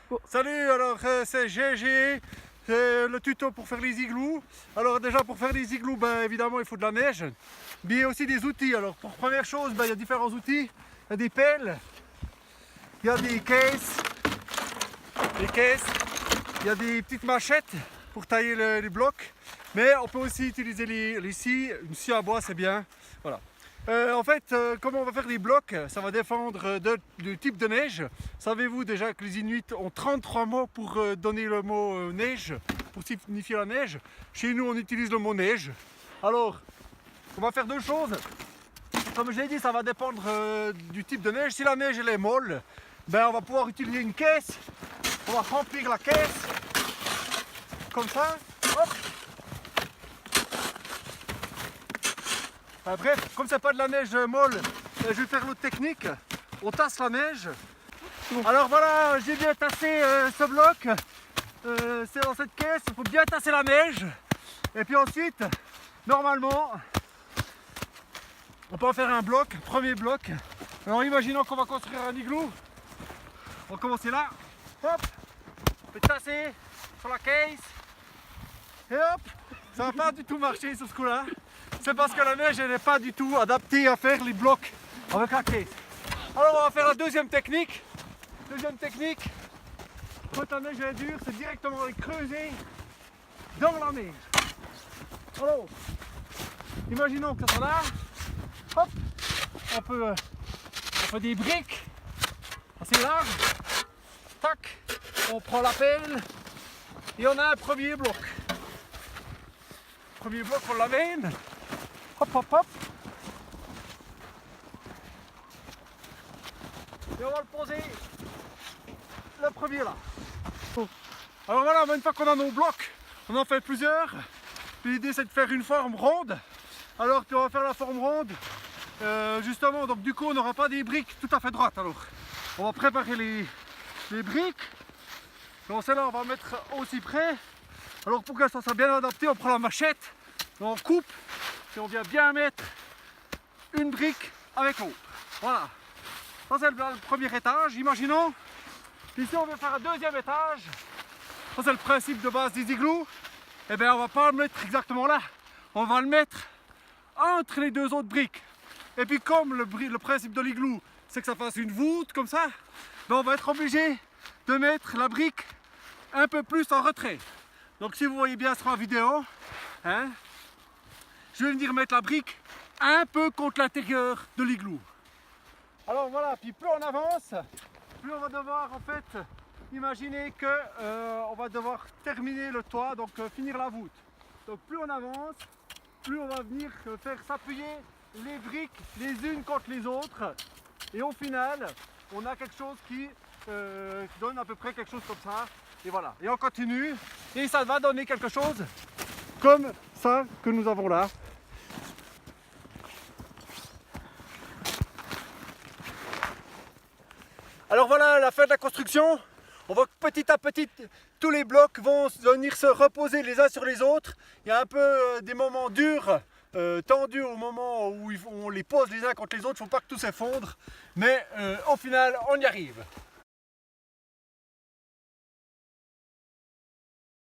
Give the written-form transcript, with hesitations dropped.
Bon. Salut, alors c'est GG, c'est le tuto pour faire les igloos. Alors déjà pour faire les igloos, ben, évidemment il faut de la neige, mais il y a aussi des outils. Alors pour première chose, ben, il y a différents outils, il y a des pelles, il y a des caisses, il y a des petites machettes pour tailler les blocs, mais on peut aussi utiliser les scies, une scie à bois c'est bien, voilà. En fait, comment on va faire des blocs, ça va dépendre du type de neige. Savez-vous déjà que les Inuits ont 33 mots pour donner le mot neige, pour signifier la neige. Chez nous, on utilise le mot neige. Alors, on va faire deux choses. Comme je l'ai dit, ça va dépendre du type de neige. Si la neige elle est molle, ben, on va pouvoir utiliser une caisse. On va remplir la caisse, comme ça. Hop. Bref, comme c'est pas de la neige molle, je vais faire l'autre technique. On tasse la neige. Alors voilà, j'ai bien tassé ce bloc. C'est dans cette caisse, il faut bien tasser la neige. Et puis ensuite, normalement, on peut en faire un bloc, premier bloc. Alors imaginons qu'on va construire un igloo. On va commencer là. Hop, on peut tasser sur la caisse. Et hop, ça va pas du tout marcher sur ce coup-là. C'est parce que la neige n'est pas du tout adaptée à faire les blocs avec la caisse. Alors on va faire la deuxième technique. Quand la neige est dure, c'est directement les creuser dans la neige. Alors, imaginons que ça soit là. Hop, on fait des briques assez larges. Tac, on prend la pelle et on a un premier bloc. Premier bloc, on l'amène. Hop, hop, hop. Et on va le poser, le premier là. Alors voilà, une fois qu'on a nos blocs, on en fait plusieurs. Puis l'idée c'est de faire une forme ronde. Alors puis on va faire la forme ronde. Justement, donc du coup on n'aura pas des briques tout à fait droites. Alors on va préparer les briques. Donc celle-là on va mettre aussi près. Alors pour que ça soit bien adapté, on prend la machette, on coupe. Et on vient bien mettre une brique avec l'autre. Voilà. Ça c'est le premier étage, imaginons. Ici on veut faire un deuxième étage. Ça c'est le principe de base des igloos. Et bien on va pas le mettre exactement là. On va le mettre entre les deux autres briques. Et puis comme le principe de l'igloo, c'est que ça fasse une voûte comme ça, ben on va être obligé de mettre la brique un peu plus en retrait. Donc si vous voyez bien sur la vidéo, hein, je vais venir mettre la brique un peu contre l'intérieur de l'igloo. Alors voilà, puis plus on avance, plus on va devoir en fait imaginer que on va devoir terminer le toit, donc finir la voûte. Donc plus on avance, plus on va venir faire s'appuyer les briques les unes contre les autres. Et au final, on a quelque chose qui donne à peu près quelque chose comme ça. Et voilà, et on continue, et ça va donner quelque chose comme ça que nous avons là. Alors voilà la fin de la construction. On voit que petit à petit tous les blocs vont venir se reposer les uns sur les autres. Il y a un peu des moments durs, tendus au moment où on les pose les uns contre les autres. Il ne faut pas que tout s'effondre, mais au final on y arrive.